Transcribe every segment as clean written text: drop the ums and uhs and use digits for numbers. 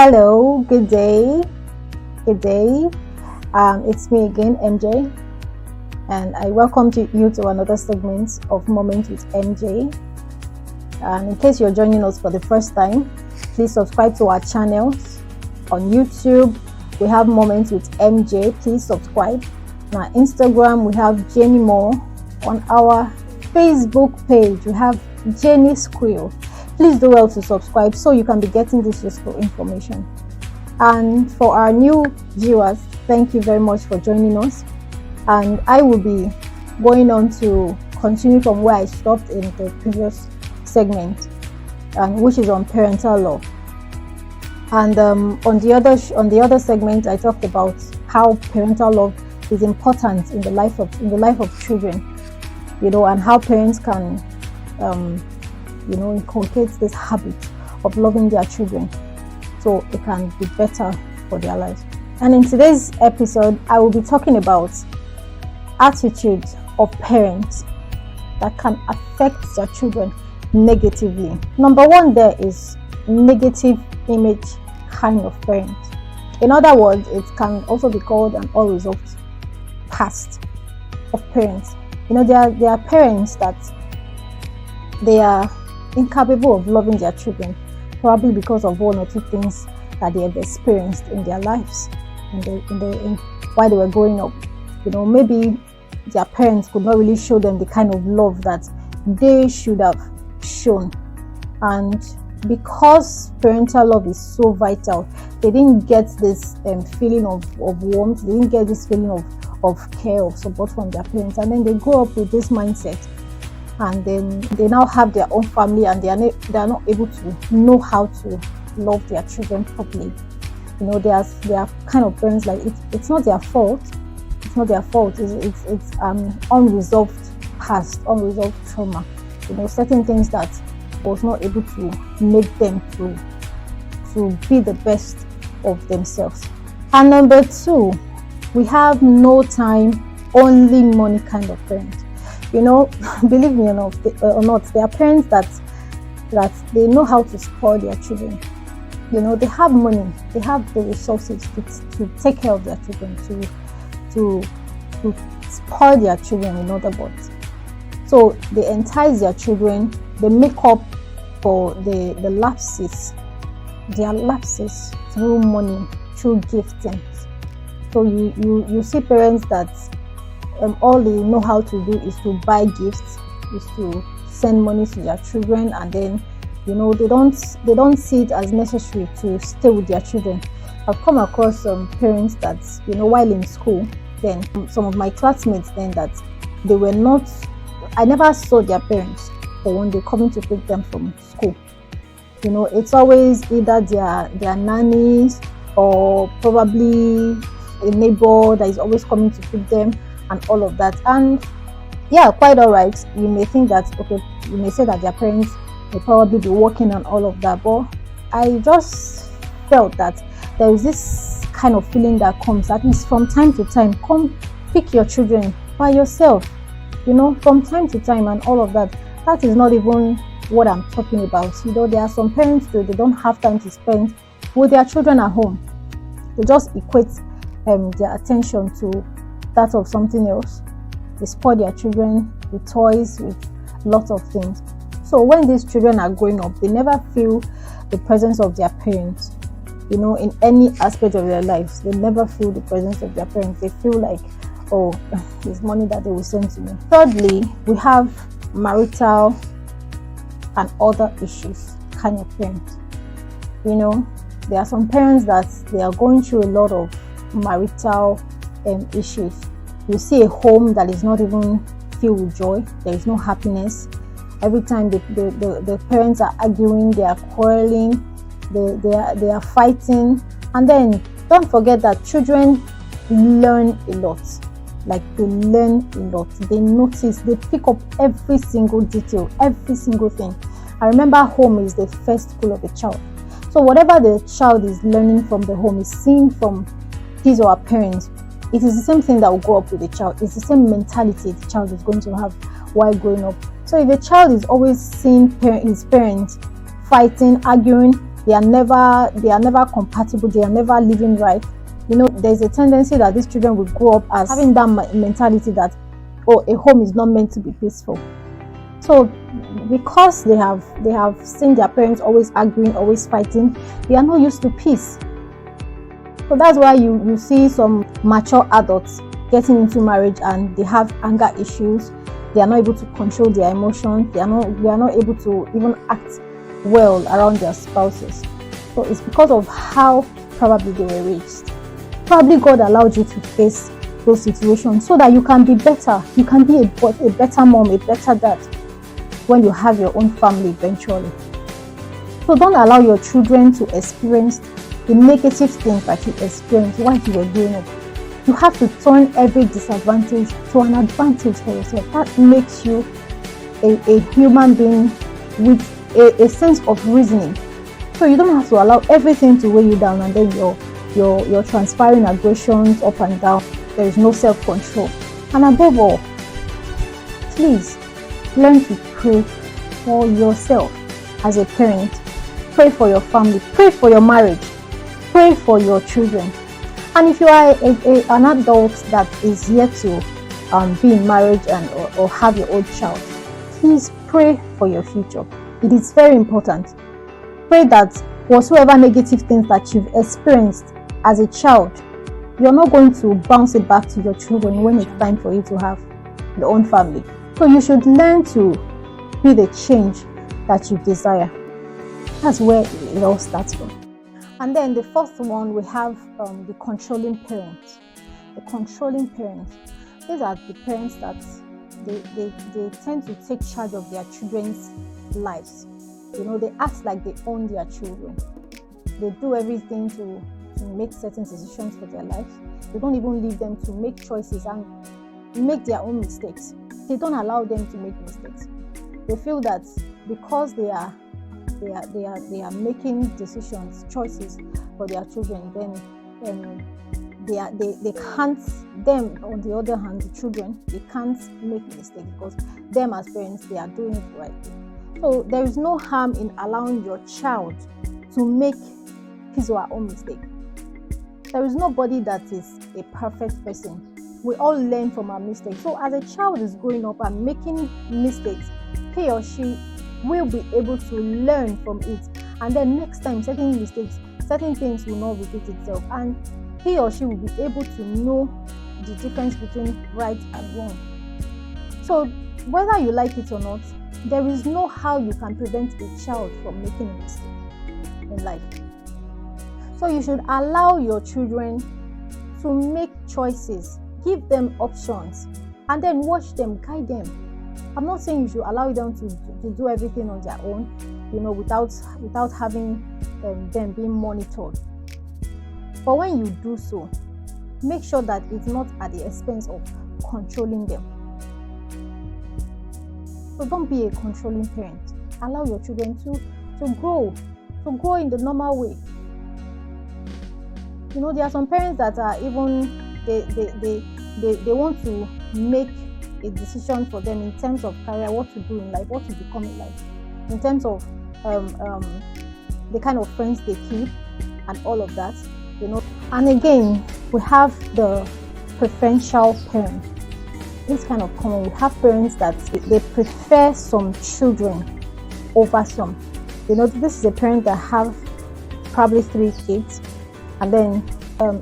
Hello, good day. Good day. It's me again, MJ, and I welcome you to another segment of Moments with MJ. And in case you're joining us for the first time, please subscribe to our channels on YouTube. We have Moments with MJ. Please subscribe. On our Instagram, we have Jenny Moore. On our Facebook page, we have Jenny Squirrel. Please do well to subscribe so you can be getting this useful information. And for our new viewers, thank you very much for joining us. And I will be going on to continue from where I stopped in the previous segment, and which is on parental love. And on the other segment, I talked about how parental love is important in the life of children, and how parents can inculcate this habit of loving their children so it can be better for their lives. And in today's episode, I will be talking about attitudes of parents that can affect their children negatively. Number one there is negative image kind of parent. In other words, it can also be called an unresolved past of parents. There are parents that they are incapable of loving their children, probably because of one or two things that they have experienced in their lives while they were growing up. Maybe their parents could not really show them the kind of love that they should have shown, and because parental love is so vital, they didn't get this feeling of warmth. They didn't get this feeling of care, of support from their parents, and then they grow up with this mindset, and then they now have their own family, and they are not able to know how to love their children properly. They are kind of parents like it's not their fault. It's not their fault. It's unresolved past, unresolved trauma. Certain things that was not able to make them to be the best of themselves. And number two, we have no time, only money kind of parents. Believe me or not, there are parents that they know how to spoil their children. They have money, they have the resources to take care of their children, to spoil their children, in other words. So they entice their children, they make up for their lapses through money, through giftings. So you see parents that all they know how to do is to buy gifts, is to send money to their children, and then they don't see it as necessary to stay with their children. I've come across some parents that while in school, then some of my classmates then that they were not. I never saw their parents for when they're coming to pick them from school. It's always either their nannies or probably a neighbor that is always coming to pick them, and all of that. And yeah, quite all right. You may think that, okay, you may say that their parents may probably be working on all of that, but I just felt that there is this kind of feeling that comes, at least from time to time. Come pick your children by yourself, from time to time, and all of that. That is not even what I'm talking about. There are some parents that they don't have time to spend with their children at home. They just equate their attention to that of something else. They spoil their children with toys, with lots of things. So when these children are growing up, they never feel the presence of their parents. In any aspect of their lives, they never feel the presence of their parents. They feel like, oh, it's money that they will send to me. Thirdly, we have marital and other issues kind of parents. There are some parents that they are going through a lot of marital issues. You see a home that is not even filled with joy. There is no happiness. Every time the parents are arguing, they are quarreling, they are fighting. And then don't forget that children learn a lot. Like, they learn a lot. They notice, they pick up every single detail, every single thing. I remember home is the first school of a child. So whatever the child is learning from the home is seen from his or her parents. It is the same thing that will go up with the child. It's the same mentality the child is going to have while growing up. So if a child is always seeing his parents fighting, arguing, they are never compatible, they are never living right, there's a tendency that these children will grow up as having that mentality that, oh, a home is not meant to be peaceful. So because they have seen their parents always arguing, always fighting, they are not used to peace. So that's why you see some mature adults getting into marriage and they have anger issues. They are not able to control their emotions. They are not able to even act well around their spouses. So it's because of how probably they were raised. Probably God allowed you to face those situations so that you can be better. You can be a better mom, a better dad when you have your own family eventually. So don't allow your children to experience the negative things that you experienced while you were growing up. You have to turn every disadvantage to an advantage for yourself. That makes you a human being with a sense of reasoning. So you don't have to allow everything to weigh you down, and then you're transferring aggressions up and down. There is no self-control. And above all, please learn to pray for yourself as a parent. Pray for your family. Pray for your marriage. Pray for your children. And if you are an adult that is yet to be in marriage or have your own child, please pray for your future. It is very important. Pray that whatsoever negative things that you've experienced as a child, you're not going to bounce it back to your children when it's time for you to have your own family. So you should learn to be the change that you desire. That's where it all starts from. And then the first one, we have the controlling parents. The controlling parents. These are the parents that they tend to take charge of their children's lives. They act like they own their children. They do everything to make certain decisions for their lives. They don't even leave them to make choices and make their own mistakes. They don't allow them to make mistakes. They feel that because they are making decisions, choices for their children, then they can't. Them, on the other hand, the children, they can't make mistakes because them as parents, they are doing it right. So there is no harm in allowing your child to make his or her own mistake. There is nobody that is a perfect person. We all learn from our mistakes. So as a child is growing up and making mistakes, he or she will be able to learn from it, and then next time certain things will not repeat itself, and he or she will be able to know the difference between right and wrong. So whether you like it or not, there is no how you can prevent a child from making a mistake in life. So you should allow your children to make choices, give them options, and then watch them, guide them. I'm not saying you should allow them to do everything on their own, without having them being monitored. But when you do so, make sure that it's not at the expense of controlling them. So don't be a controlling parent. Allow your children to grow in the normal way. There are some parents that are even they want to make a decision for them in terms of career, what to do in life, what to become in life, in terms of the kind of friends they keep and all of that. And again, we have the preferential parent. It's kind of common. We have parents that they prefer some children over some. This is a parent that have probably 3 kids, and then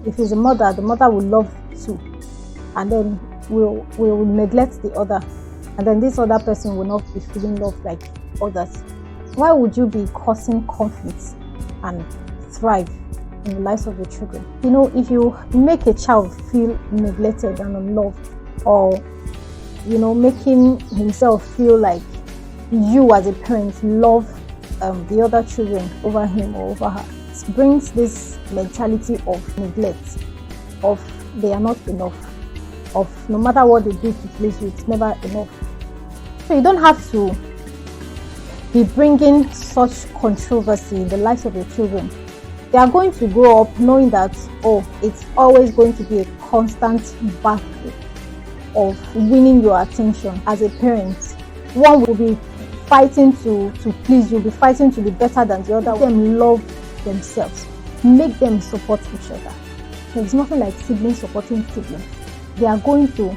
if it's a mother, the mother will love 2, and then will neglect the other, and then this other person will not be feeling loved like others. Why would you be causing conflicts and thrive in the lives of your children? If you make a child feel neglected and unloved, or making himself feel like you as a parent love the other children over him or over her, it brings this mentality of neglect, of they are not enough, of no matter what they do to please you, it's never enough. So you don't have to be bringing such controversy in the lives of your children. They are going to grow up knowing that, it's always going to be a constant battle of winning your attention as a parent. One will be fighting to please you, be fighting to be better than the other. Them love themselves. Make them support each other. There's nothing like siblings supporting siblings. They are going to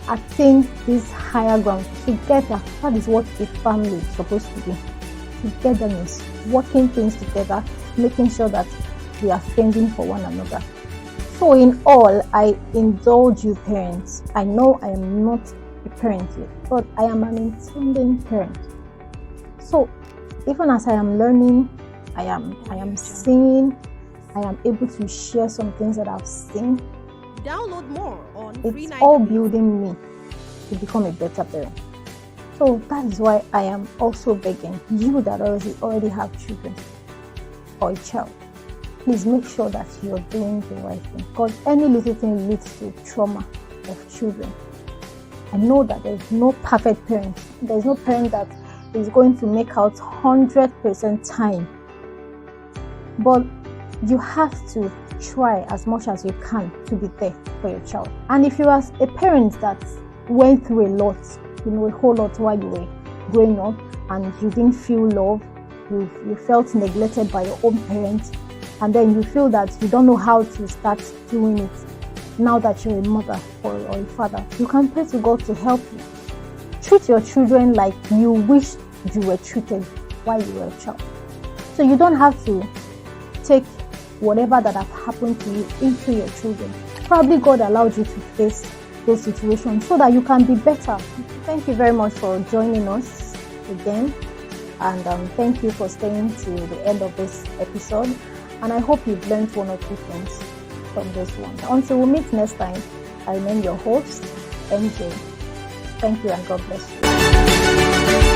attain this higher ground together. That is what a family is supposed to do. Togetherness, working things together, making sure that we are spending for one another. So in all, I indulge you parents. I know I am not a parent yet, but I am an intending parent. So even as I am learning, I am seeing, I am able to share some things that I've seen. Download more on It's all building me to become a better parent. So that is why I am also begging you that already have children or a child. Please make sure that you're doing the right thing, because any little thing leads to trauma of children. I know that there's no perfect parent. There's no parent that is going to make out 100% time. But you have to try as much as you can to be there for your child. And if you are a parent that went through a lot, a whole lot while you were growing up, and you didn't feel love, you felt neglected by your own parents, and then you feel that you don't know how to start doing it now that you're a mother or a father, you can pray to God to help you. Treat your children like you wish you were treated while you were a child. So you don't have to take whatever that have happened to you into your children. Probably God allowed you to face those situations so that you can be better. Thank you very much for joining us again, and thank you for staying to the end of this episode, and I hope you've learned one or two things from this one. Until we meet next time, I remain your host, MJ. Thank you and God bless you.